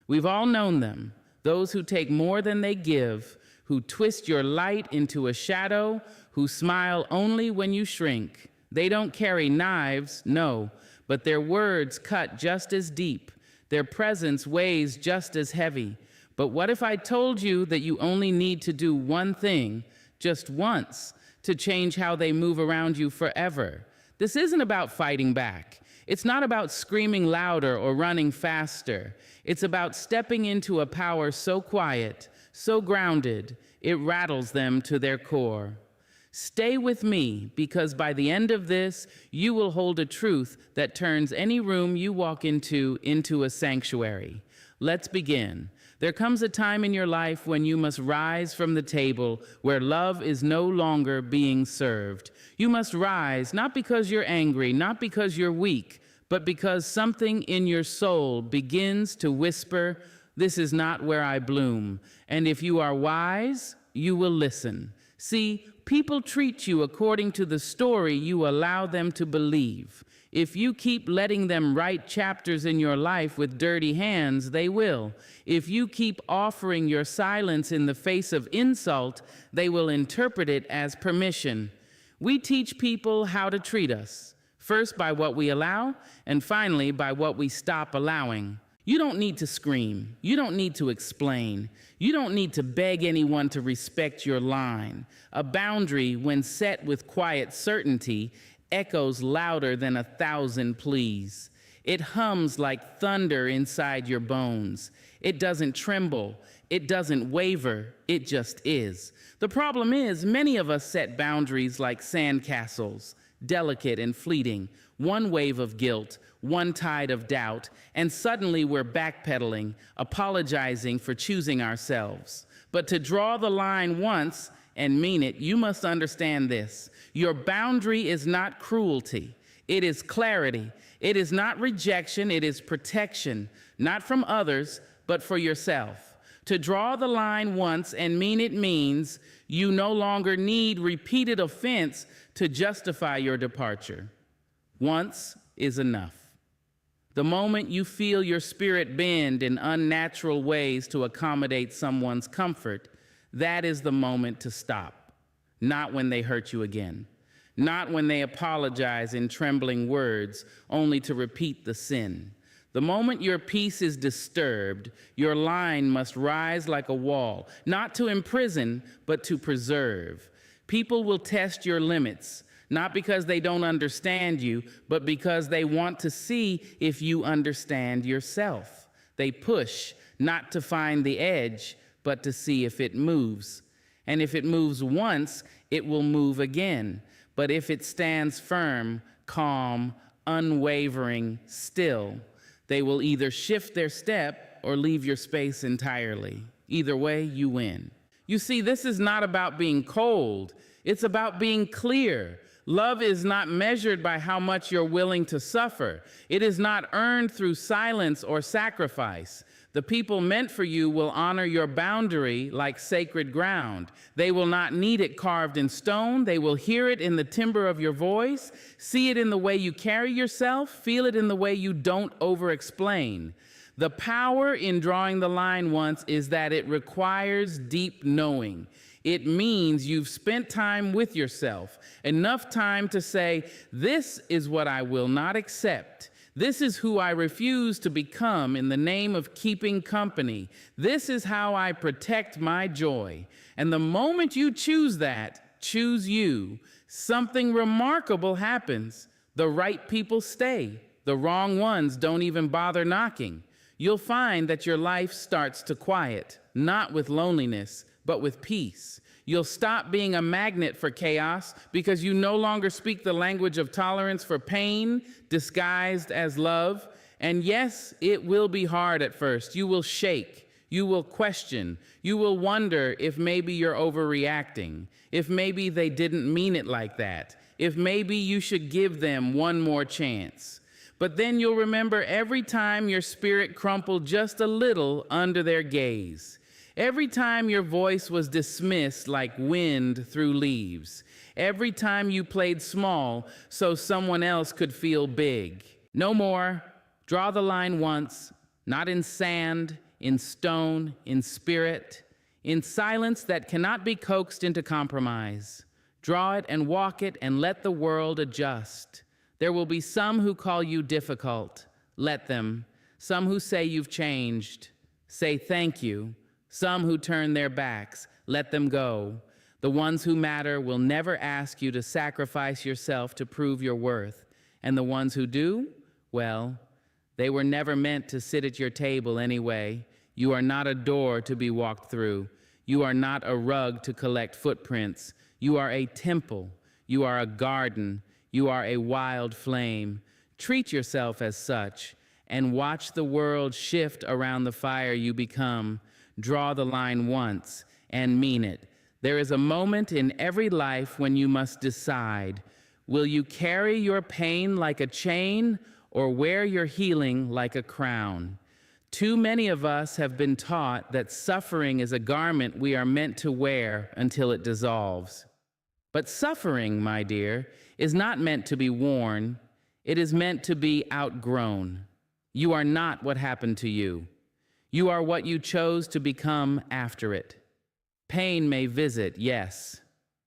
We've all known them, those who take more than they give, who twist your light into a shadow, who smile only when you shrink. They don't carry knives, no, but their words cut just as deep. Their presence weighs just as heavy. But what if I told you that you only need to do one thing, just once, to change how they move around you forever? This isn't about fighting back. It's not about screaming louder or running faster. It's about stepping into a power so quiet, so grounded, it rattles them to their core. Stay with me, because by the end of this, you will hold a truth that turns any room you walk into a sanctuary. Let's begin. There comes a time in your life when you must rise from the table where love is no longer being served. You must rise, not because you're angry, not because you're weak, but because something in your soul begins to whisper, "This is not where I bloom." And if you are wise, you will listen. See, people treat you according to the story you allow them to believe. If you keep letting them write chapters in your life with dirty hands, they will. If you keep offering your silence in the face of insult, they will interpret it as permission. We teach people how to treat us, first by what we allow, and finally by what we stop allowing. You don't need to scream. You don't need to explain. You don't need to beg anyone to respect your line. A boundary, when set with quiet certainty, echoes louder than 1,000 pleas. It hums like thunder inside your bones. It doesn't tremble. It doesn't waver. It just is. The problem is, many of us set boundaries like sandcastles, delicate and fleeting, one wave of guilt, one tide of doubt, and suddenly we're backpedaling, apologizing for choosing ourselves. But to draw the line once and mean it, you must understand this. Your boundary is not cruelty. It is clarity. It is not rejection. It is protection, not from others, but for yourself. To draw the line once and mean it means you no longer need repeated offense to justify your departure. Once is enough. The moment you feel your spirit bend in unnatural ways to accommodate someone's comfort, that is the moment to stop. Not when they hurt you again. Not when they apologize in trembling words, only to repeat the sin. The moment your peace is disturbed, your line must rise like a wall, not to imprison, but to preserve. People will test your limits, not because they don't understand you, but because they want to see if you understand yourself. They push, not to find the edge, but to see if it moves. And if it moves once, it will move again. But if it stands firm, calm, unwavering, still, they will either shift their step or leave your space entirely. Either way, you win. You see, this is not about being cold. It's about being clear. Love is not measured by how much you're willing to suffer. It is not earned through silence or sacrifice. The people meant for you will honor your boundary like sacred ground. They will not need it carved in stone. They will hear it in the timbre of your voice, see it in the way you carry yourself, feel it in the way you don't over-explain. The power in drawing the line once is that it requires deep knowing. It means you've spent time with yourself, enough time to say, this is what I will not accept. This is who I refuse to become in the name of keeping company. This is how I protect my joy. And the moment you choose that, choose you, something remarkable happens. The right people stay. The wrong ones don't even bother knocking. You'll find that your life starts to quiet, not with loneliness, but with peace. You'll stop being a magnet for chaos because you no longer speak the language of tolerance for pain disguised as love. And yes, it will be hard at first. You will shake. You will question. You will wonder if maybe you're overreacting, if maybe they didn't mean it like that, if maybe you should give them one more chance. But then you'll remember every time your spirit crumpled just a little under their gaze. Every time your voice was dismissed like wind through leaves. Every time you played small so someone else could feel big. No more. Draw the line once, not in sand, in stone, in spirit, in silence that cannot be coaxed into compromise. Draw it and walk it and let the world adjust. There will be some who call you difficult. Let them. Some who say you've changed. Say thank you. Some who turn their backs. Let them go. The ones who matter will never ask you to sacrifice yourself to prove your worth. And the ones who do, well, they were never meant to sit at your table anyway. You are not a door to be walked through. You are not a rug to collect footprints. You are a temple. You are a garden. You are a wild flame. Treat yourself as such and watch the world shift around the fire you become. Draw the line once and mean it. There is a moment in every life when you must decide, will you carry your pain like a chain or wear your healing like a crown? Too many of us have been taught that suffering is a garment we are meant to wear until it dissolves. But suffering, my dear, is not meant to be worn. It is meant to be outgrown. You are not what happened to you. You are what you chose to become after it. Pain may visit, yes.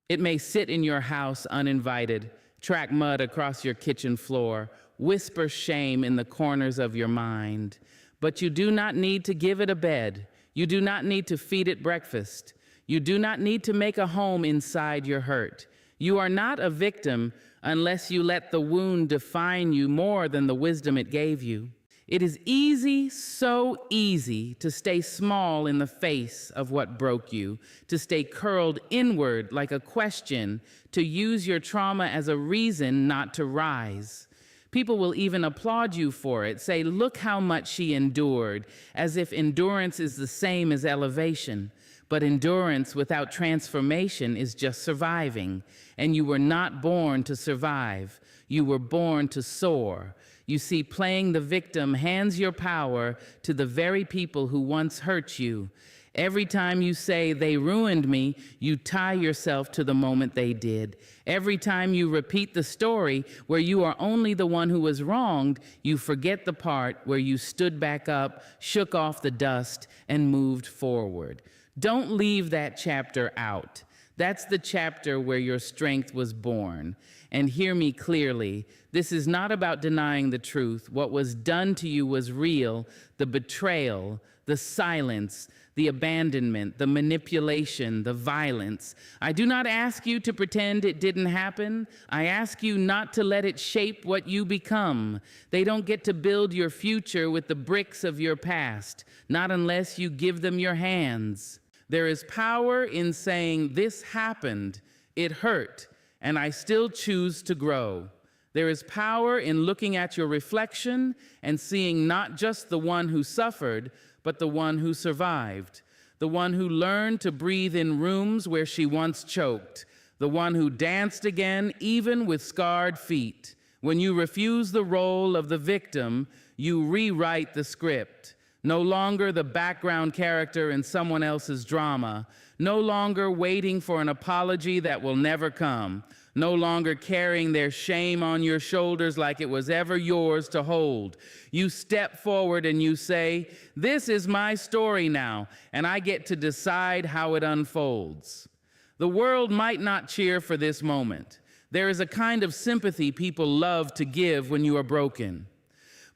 It may sit in your house uninvited, track mud across your kitchen floor, whisper shame in the corners of your mind. But you do not need to give it a bed. You do not need to feed it breakfast. You do not need to make a home inside your hurt. You are not a victim unless you let the wound define you more than the wisdom it gave you. It is easy, so easy, to stay small in the face of what broke you, to stay curled inward like a question, to use your trauma as a reason not to rise. People will even applaud you for it, say, look how much she endured, as if endurance is the same as elevation. But endurance without transformation is just surviving, and you were not born to survive. You were born to soar. You see, playing the victim hands your power to the very people who once hurt you. Every time you say, they ruined me, you tie yourself to the moment they did. Every time you repeat the story where you are only the one who was wronged, you forget the part where you stood back up, shook off the dust, and moved forward. Don't leave that chapter out. That's the chapter where your strength was born. And hear me clearly, this is not about denying the truth. What was done to you was real. The betrayal, the silence, the abandonment, the manipulation, the violence. I do not ask you to pretend it didn't happen. I ask you not to let it shape what you become. They don't get to build your future with the bricks of your past, not unless you give them your hands. There is power in saying, this happened, it hurt, and I still choose to grow. There is power in looking at your reflection and seeing not just the one who suffered, but the one who survived, the one who learned to breathe in rooms where she once choked, the one who danced again even with scarred feet. When you refuse the role of the victim, you rewrite the script. No longer the background character in someone else's drama, no longer waiting for an apology that will never come, no longer carrying their shame on your shoulders like it was ever yours to hold. You step forward and you say, this is my story now, and I get to decide how it unfolds. The world might not cheer for this moment. There is a kind of sympathy people love to give when you are broken.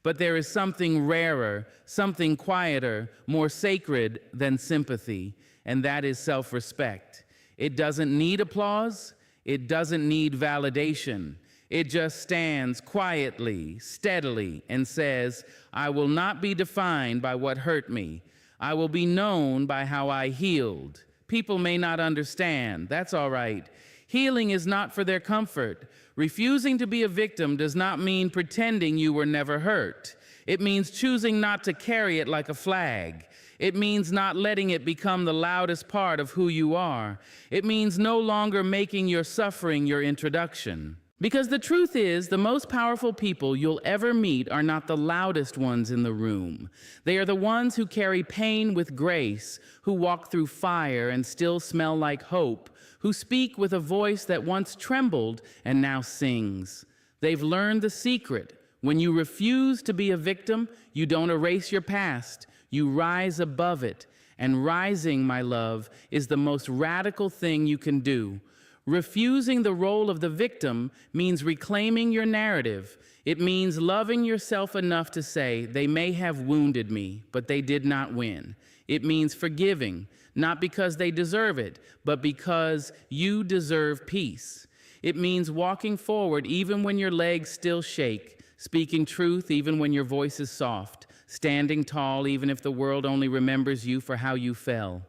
But there is something rarer, something quieter, more sacred than sympathy, and that is self-respect. It doesn't need applause. It doesn't need validation. It just stands quietly, steadily, and says, I will not be defined by what hurt me. I will be known by how I healed. People may not understand. That's all right. Healing is not for their comfort. Refusing to be a victim does not mean pretending you were never hurt. It means choosing not to carry it like a flag. It means not letting it become the loudest part of who you are. It means no longer making your suffering your introduction. Because the truth is, the most powerful people you'll ever meet are not the loudest ones in the room. They are the ones who carry pain with grace, who walk through fire and still smell like hope, who speak with a voice that once trembled and now sings. They've learned the secret. When you refuse to be a victim, you don't erase your past. You rise above it, and rising, my love, is the most radical thing you can do. Refusing the role of the victim means reclaiming your narrative. It means loving yourself enough to say, they may have wounded me, but they did not win. It means forgiving, not because they deserve it, but because you deserve peace. It means walking forward even when your legs still shake, speaking truth even when your voice is soft, standing tall even if the world only remembers you for how you fell.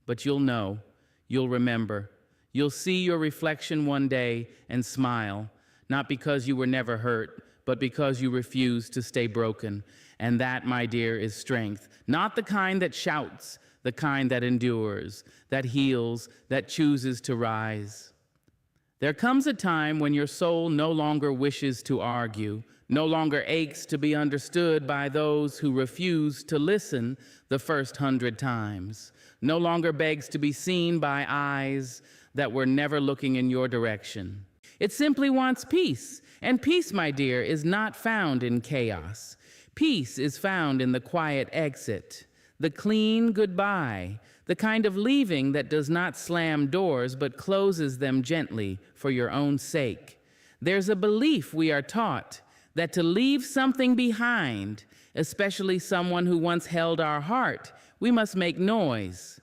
But you'll know, you'll remember. You'll see your reflection one day and smile, not because you were never hurt, but because you refused to stay broken. And that, my dear, is strength. Not the kind that shouts, the kind that endures, that heals, that chooses to rise. There comes a time when your soul no longer wishes to argue, no longer aches to be understood by those who refuse to listen the first 100 times, no longer begs to be seen by eyes that were never looking in your direction. It simply wants peace, and peace, my dear, is not found in chaos. Peace is found in the quiet exit, the clean goodbye, the kind of leaving that does not slam doors but closes them gently for your own sake. There's a belief we are taught that to leave something behind, especially someone who once held our heart, we must make noise,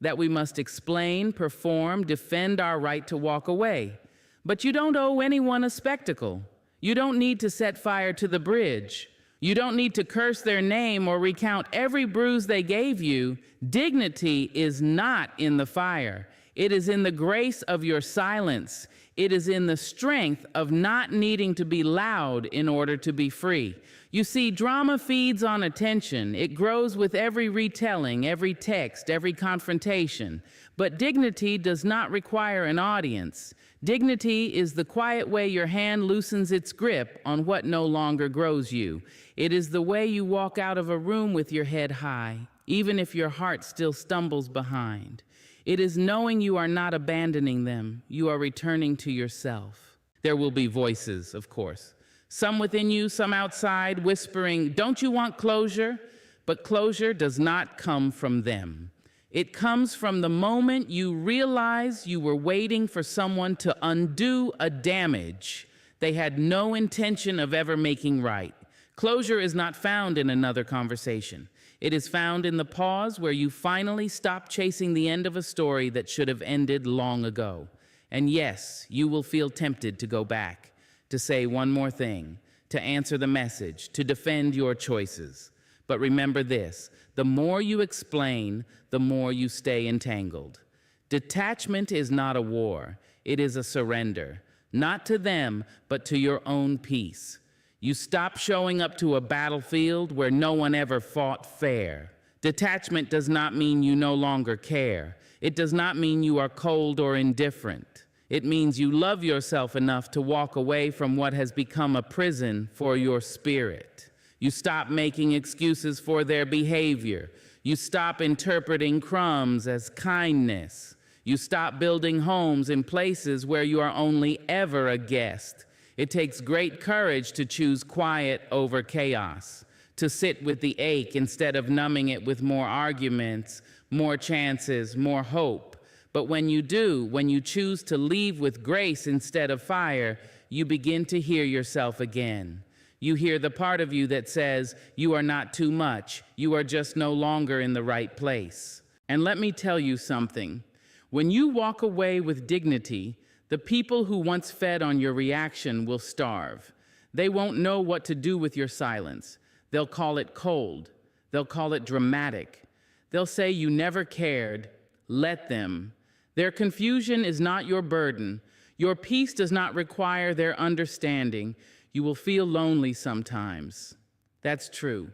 that we must explain, perform, defend our right to walk away. But you don't owe anyone a spectacle. You don't need to set fire to the bridge. You don't need to curse their name or recount every bruise they gave you. Dignity is not in the fire. It is in the grace of your silence. It is in the strength of not needing to be loud in order to be free. You see, drama feeds on attention. It grows with every retelling, every text, every confrontation. But dignity does not require an audience. Dignity is the quiet way your hand loosens its grip on what no longer grows you. It is the way you walk out of a room with your head high, even if your heart still stumbles behind. It is knowing you are not abandoning them. You are returning to yourself. There will be voices, of course. Some within you, some outside, whispering, "Don't you want closure?" But closure does not come from them. It comes from the moment you realize you were waiting for someone to undo a damage they had no intention of ever making right. Closure is not found in another conversation. It is found in the pause where you finally stop chasing the end of a story that should have ended long ago. And yes, you will feel tempted to go back, to say one more thing, to answer the message, to defend your choices. But remember this, the more you explain, the more you stay entangled. Detachment is not a war, it is a surrender, not to them, but to your own peace. You stop showing up to a battlefield where no one ever fought fair. Detachment does not mean you no longer care. It does not mean you are cold or indifferent. It means you love yourself enough to walk away from what has become a prison for your spirit. You stop making excuses for their behavior. You stop interpreting crumbs as kindness. You stop building homes in places where you are only ever a guest. It takes great courage to choose quiet over chaos, to sit with the ache instead of numbing it with more arguments, more chances, more hope. But when you do, when you choose to leave with grace instead of fire, you begin to hear yourself again. You hear the part of you that says, you are not too much, you are just no longer in the right place. And let me tell you something. When you walk away with dignity, the people who once fed on your reaction will starve. They won't know what to do with your silence. They'll call it cold. They'll call it dramatic. They'll say you never cared. Let them. Their confusion is not your burden. Your peace does not require their understanding. You will feel lonely sometimes. That's true.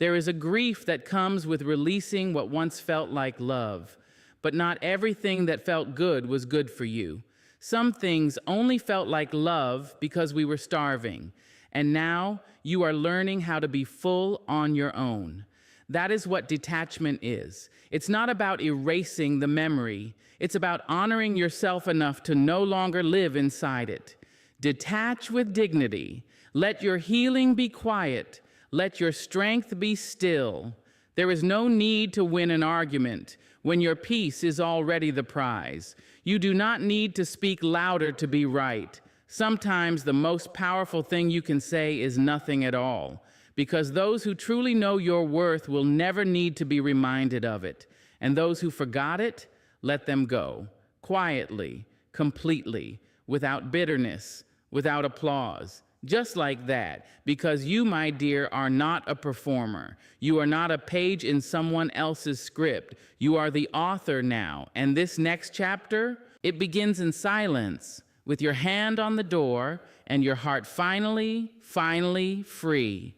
There is a grief that comes with releasing what once felt like love. But not everything that felt good was good for you. Some things only felt like love because we were starving. And now you are learning how to be full on your own. That is what detachment is. It's not about erasing the memory. It's about honoring yourself enough to no longer live inside it. Detach with dignity. Let your healing be quiet. Let your strength be still. There is no need to win an argument when your peace is already the prize. You do not need to speak louder to be right. Sometimes the most powerful thing you can say is nothing at all, because those who truly know your worth will never need to be reminded of it. And those who forgot it, let them go, quietly, completely, without bitterness, without applause. Just like that, because you, my dear, are not a performer. You are not a page in someone else's script. You are the author now. And this next chapter, it begins in silence, with your hand on the door and your heart finally free.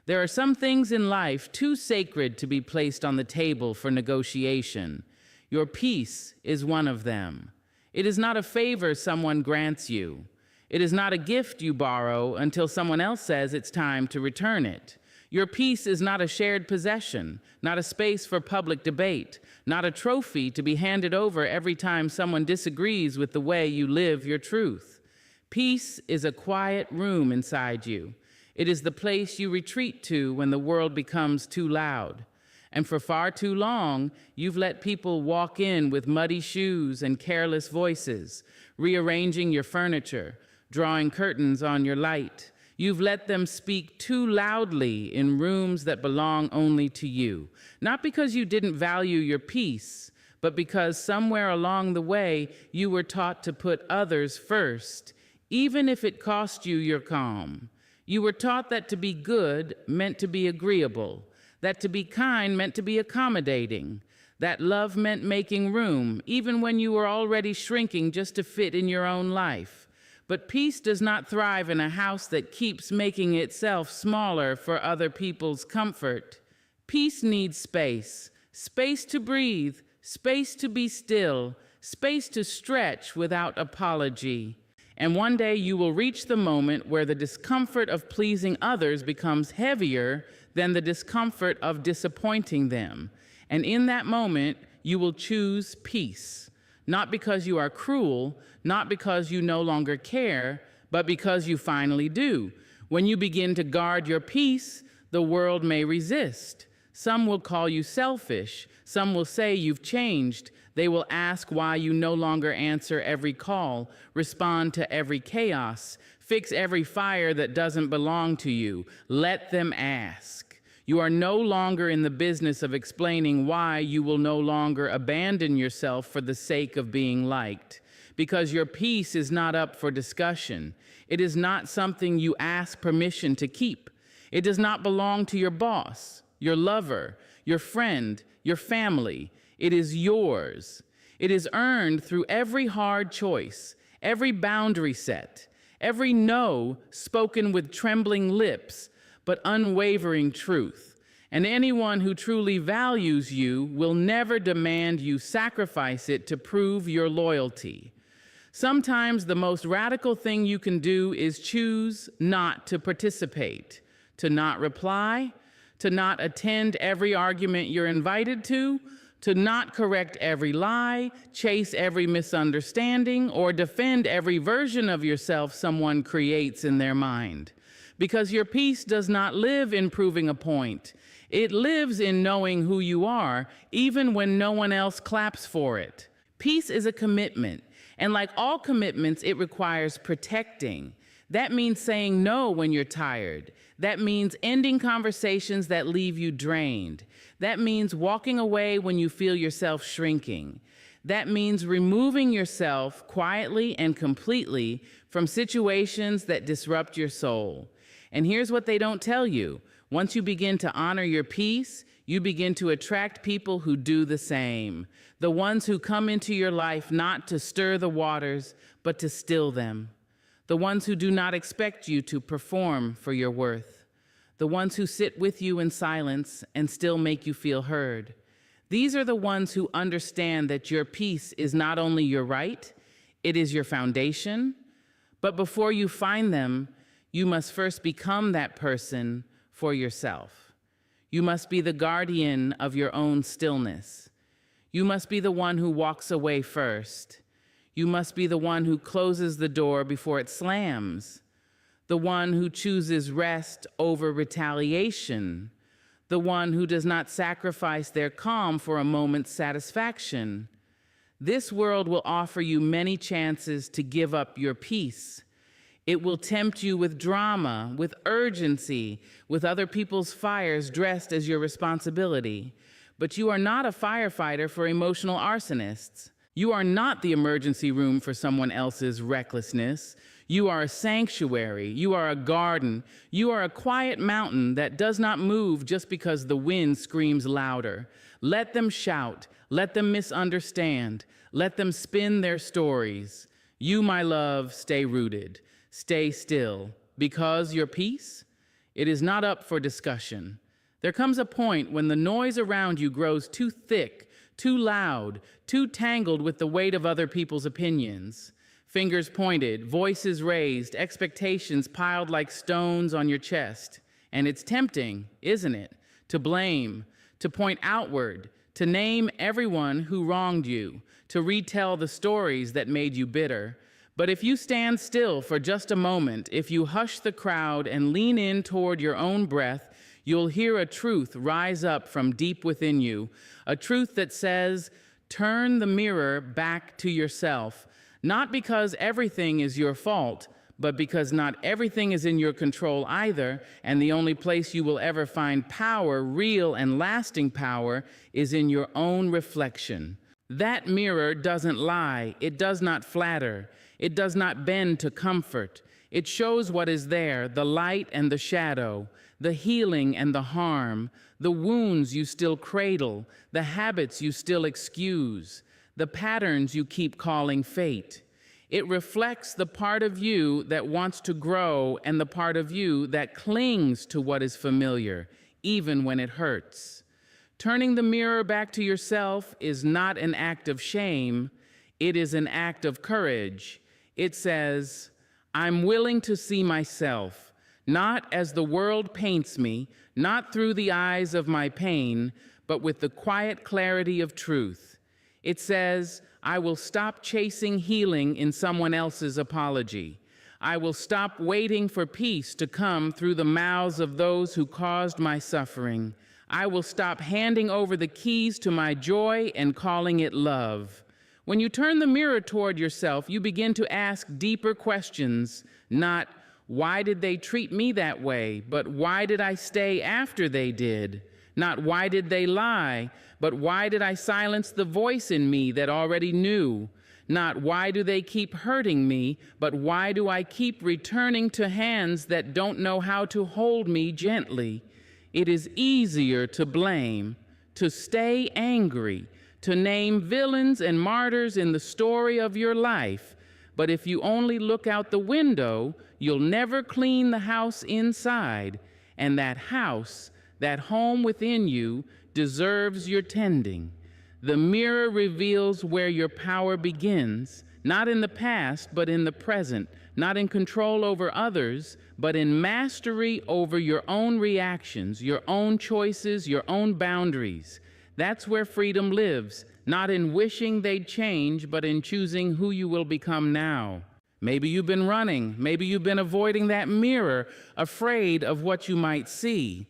There are some things in life too sacred to be placed on the table for negotiation. Your peace is one of them. It is not a favor someone grants you. It is not a gift you borrow until someone else says it's time to return it. Your peace is not a shared possession, not a space for public debate, not a trophy to be handed over every time someone disagrees with the way you live your truth. Peace is a quiet room inside you. It is the place you retreat to when the world becomes too loud. And for far too long, you've let people walk in with muddy shoes and careless voices, rearranging your furniture, drawing curtains on your light. You've let them speak too loudly in rooms that belong only to you, not because you didn't value your peace, but because somewhere along the way you were taught to put others first, even if it cost you your calm. You were taught that to be good meant to be agreeable, that to be kind meant to be accommodating, that love meant making room, even when you were already shrinking just to fit in your own life. But peace does not thrive in a house that keeps making itself smaller for other people's comfort. Peace needs space, space to breathe, space to be still, space to stretch without apology. And one day you will reach the moment where the discomfort of pleasing others becomes heavier than the discomfort of disappointing them. And in that moment, you will choose peace. Not because you are cruel, not because you no longer care, but because you finally do. When you begin to guard your peace, the world may resist. Some will call you selfish. Some will say you've changed. They will ask why you no longer answer every call, respond to every chaos, fix every fire that doesn't belong to you. Let them ask. You are no longer in the business of explaining why you will no longer abandon yourself for the sake of being liked, because your peace is not up for discussion. It is not something you ask permission to keep. It does not belong to your boss, your lover, your friend, your family. It is yours. It is earned through every hard choice, every boundary set, every no spoken with trembling lips, but unwavering truth. And anyone who truly values you will never demand you sacrifice it to prove your loyalty. Sometimes the most radical thing you can do is choose not to participate, to not reply, to not attend every argument you're invited to not correct every lie, chase every misunderstanding, or defend every version of yourself someone creates in their mind. Because your peace does not live in proving a point. It lives in knowing who you are, even when no one else claps for it. Peace is a commitment, and like all commitments, it requires protecting. That means saying no when you're tired. That means ending conversations that leave you drained. That means walking away when you feel yourself shrinking. That means removing yourself quietly and completely from situations that disrupt your soul. And here's what they don't tell you. Once you begin to honor your peace, you begin to attract people who do the same. The ones who come into your life not to stir the waters, but to still them. The ones who do not expect you to perform for your worth. The ones who sit with you in silence and still make you feel heard. These are the ones who understand that your peace is not only your right, it is your foundation. But before you find them, you must first become that person for yourself. You must be the guardian of your own stillness. You must be the one who walks away first. You must be the one who closes the door before it slams. The one who chooses rest over retaliation. the one who does not sacrifice their calm for a moment's satisfaction. This world will offer you many chances to give up your peace. It will tempt you with drama, with urgency, with other people's fires dressed as your responsibility. But you are not a firefighter for emotional arsonists. You are not the emergency room for someone else's recklessness. You are a sanctuary. You are a garden. You are a quiet mountain that does not move just because the wind screams louder. Let them shout. Let them misunderstand. Let them spin their stories. You, my love, stay rooted. Stay still. Because your peace, it is not up for discussion. There comes a point when the noise around you grows too thick, too loud, too tangled with the weight of other people's opinions. Fingers pointed, voices raised, expectations piled like stones on your chest. And it's tempting, isn't it, to blame, to point outward, to name everyone who wronged you, to retell the stories that made you bitter. But if you stand still for just a moment, if you hush the crowd and lean in toward your own breath, you'll hear a truth rise up from deep within you, a truth that says, turn the mirror back to yourself, not because everything is your fault, but because not everything is in your control either, and the only place you will ever find power, real and lasting power, is in your own reflection. That mirror doesn't lie, it does not flatter, it does not bend to comfort. It shows what is there, the light and the shadow, the healing and the harm, the wounds you still cradle, the habits you still excuse, the patterns you keep calling fate. It reflects the part of you that wants to grow and the part of you that clings to what is familiar, even when it hurts. Turning the mirror back to yourself is not an act of shame, it is an act of courage. It says, I'm willing to see myself, not as the world paints me, not through the eyes of my pain, but with the quiet clarity of truth. It says, I will stop chasing healing in someone else's apology. I will stop waiting for peace to come through the mouths of those who caused my suffering. I will stop handing over the keys to my joy and calling it love. When you turn the mirror toward yourself, you begin to ask deeper questions, not, why did they treat me that way, but why did I stay after they did? Not why did they lie, but why did I silence the voice in me that already knew? Not why do they keep hurting me, but why do I keep returning to hands that don't know how to hold me gently? It is easier to blame, to stay angry, to name villains and martyrs in the story of your life. But if you only look out the window, you'll never clean the house inside. And that house, that home within you, deserves your tending. The mirror reveals where your power begins, not in the past, but in the present, not in control over others, but in mastery over your own reactions, your own choices, your own boundaries. That's where freedom lives, not in wishing they'd change, but in choosing who you will become now. Maybe you've been running, maybe you've been avoiding that mirror, afraid of what you might see.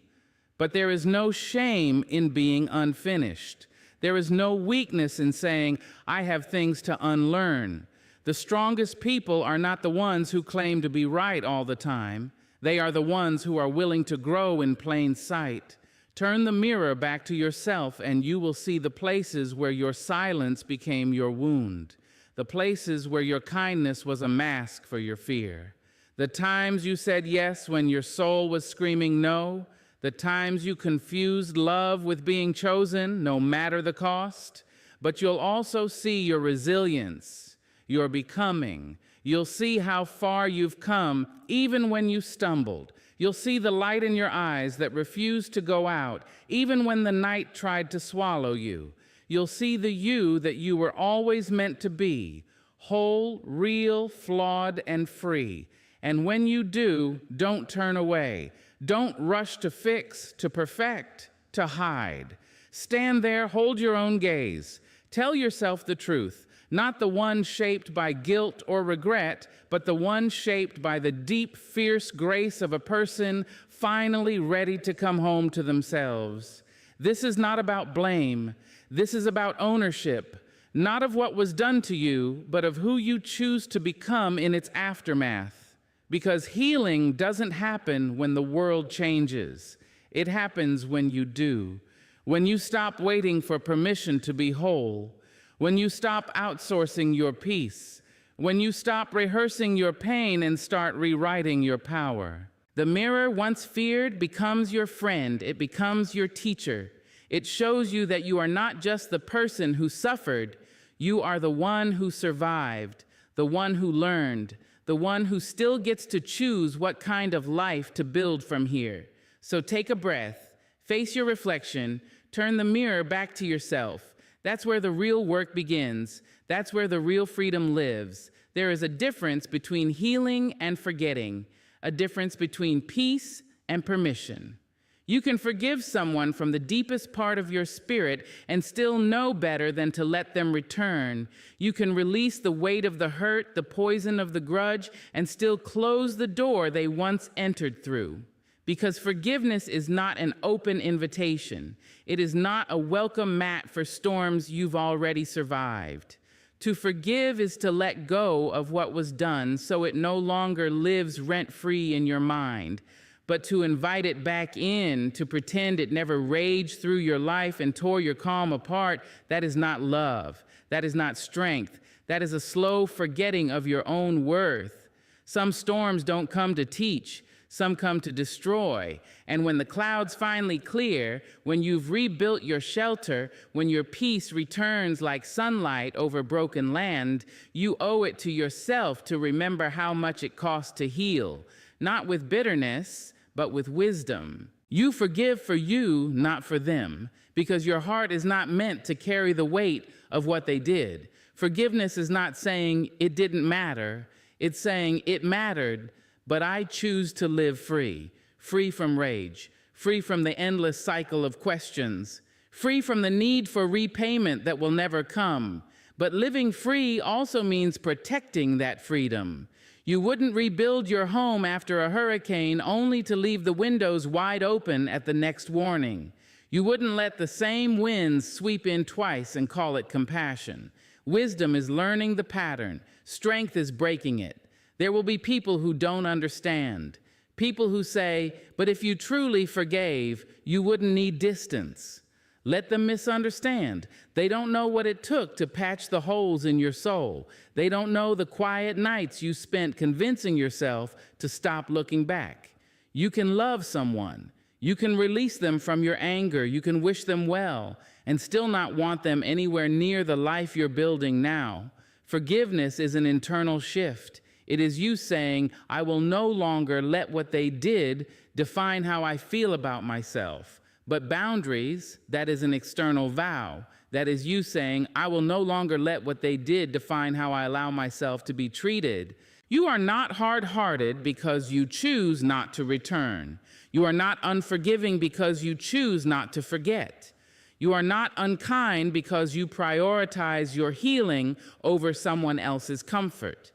But there is no shame in being unfinished. There is no weakness in saying, I have things to unlearn. The strongest people are not the ones who claim to be right all the time. They are the ones who are willing to grow in plain sight. Turn the mirror back to yourself and you will see the places where your silence became your wound, the places where your kindness was a mask for your fear, the times you said yes when your soul was screaming no, the times you confused love with being chosen, no matter the cost. But you'll also see your resilience, your becoming. You'll see how far you've come, even when you stumbled. You'll see the light in your eyes that refused to go out, even when the night tried to swallow you. You'll see the you that you were always meant to be, whole, real, flawed, and free. And when you do, don't turn away. Don't rush to fix, to perfect, to hide. Stand there, hold your own gaze. Tell yourself the truth. Not the one shaped by guilt or regret, but the one shaped by the deep, fierce grace of a person finally ready to come home to themselves. This is not about blame. This is about ownership, not of what was done to you, but of who you choose to become in its aftermath. Because healing doesn't happen when the world changes. It happens when you do. When you stop waiting for permission to be whole. When you stop outsourcing your peace. When you stop rehearsing your pain and start rewriting your power. The mirror once feared becomes your friend. It becomes your teacher. It shows you that you are not just the person who suffered. You are the one who survived, the one who learned, the one who still gets to choose what kind of life to build from here. So take a breath, face your reflection, turn the mirror back to yourself. That's where the real work begins. That's where the real freedom lives. There is a difference between healing and forgetting, a difference between peace and permission. You can forgive someone from the deepest part of your spirit and still know better than to let them return. You can release the weight of the hurt, the poison of the grudge, and still close the door they once entered through. Because forgiveness is not an open invitation. It is not a welcome mat for storms you've already survived. To forgive is to let go of what was done so it no longer lives rent-free in your mind. But to invite it back in, to pretend it never raged through your life and tore your calm apart, that is not love. That is not strength. That is a slow forgetting of your own worth. Some storms don't come to teach. Some come to destroy. And when the clouds finally clear, when you've rebuilt your shelter, when your peace returns like sunlight over broken land, you owe it to yourself to remember how much it costs to heal. Not with bitterness, but with wisdom. You forgive for you, not for them, because your heart is not meant to carry the weight of what they did. Forgiveness is not saying it didn't matter. It's saying it mattered, but I choose to live free, free from rage, free from the endless cycle of questions, free from the need for repayment that will never come. But living free also means protecting that freedom. You wouldn't rebuild your home after a hurricane only to leave the windows wide open at the next warning. You wouldn't let the same winds sweep in twice and call it compassion. Wisdom is learning the pattern. Strength is breaking it. There will be people who don't understand. People who say, but if you truly forgave, you wouldn't need distance. Let them misunderstand. They don't know what it took to patch the holes in your soul. They don't know the quiet nights you spent convincing yourself to stop looking back. You can love someone. You can release them from your anger. You can wish them well and still not want them anywhere near the life you're building now. Forgiveness is an internal shift. It is you saying, I will no longer let what they did define how I feel about myself. But boundaries, that is an external vow. That is you saying, I will no longer let what they did define how I allow myself to be treated. You are not hard-hearted because you choose not to return. You are not unforgiving because you choose not to forget. You are not unkind because you prioritize your healing over someone else's comfort.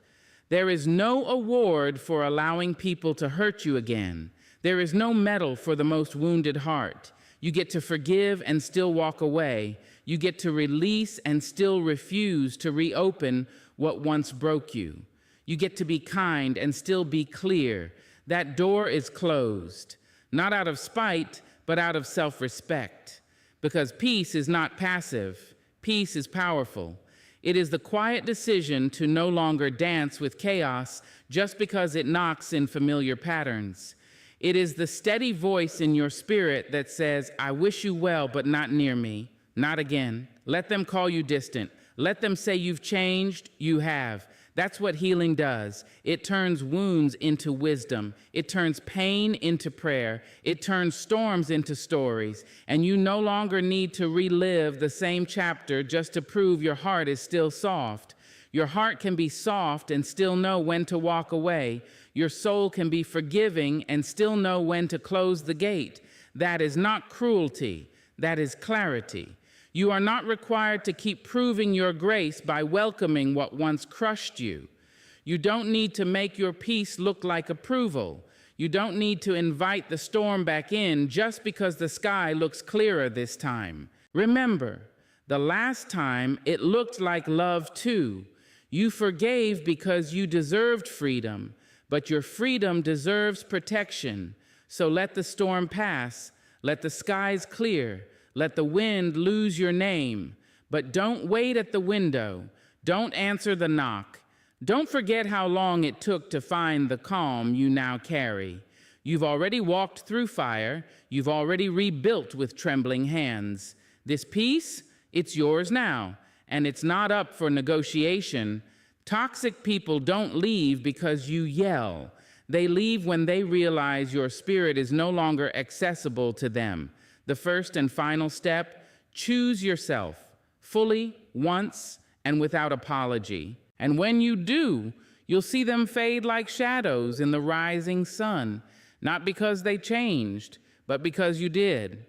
There is no award for allowing people to hurt you again. There is no medal for the most wounded heart. You get to forgive and still walk away. You get to release and still refuse to reopen what once broke you. You get to be kind and still be clear. That door is closed, not out of spite, but out of self-respect. Because peace is not passive. Peace is powerful. It is the quiet decision to no longer dance with chaos just because it knocks in familiar patterns. It is the steady voice in your spirit that says, I wish you well, but not near me, not again. Let them call you distant. Let them say you've changed, you have. That's what healing does. It turns wounds into wisdom. It turns pain into prayer. It turns storms into stories. And you no longer need to relive the same chapter just to prove your heart is still soft. Your heart can be soft and still know when to walk away. Your soul can be forgiving and still know when to close the gate. That is not cruelty. That is clarity. You are not required to keep proving your grace by welcoming what once crushed you. You don't need to make your peace look like approval. You don't need to invite the storm back in just because the sky looks clearer this time. Remember, the last time it looked like love too. You forgave because you deserved freedom, but your freedom deserves protection. So let the storm pass, let the skies clear, let the wind lose your name. But don't wait at the window. Don't answer the knock. Don't forget how long it took to find the calm you now carry. You've already walked through fire. You've already rebuilt with trembling hands. This peace, it's yours now, and it's not up for negotiation. Toxic people don't leave because you yell. They leave when they realize your spirit is no longer accessible to them. The first and final step, choose yourself, fully, once, and without apology. And when you do, you'll see them fade like shadows in the rising sun, not because they changed, but because you did.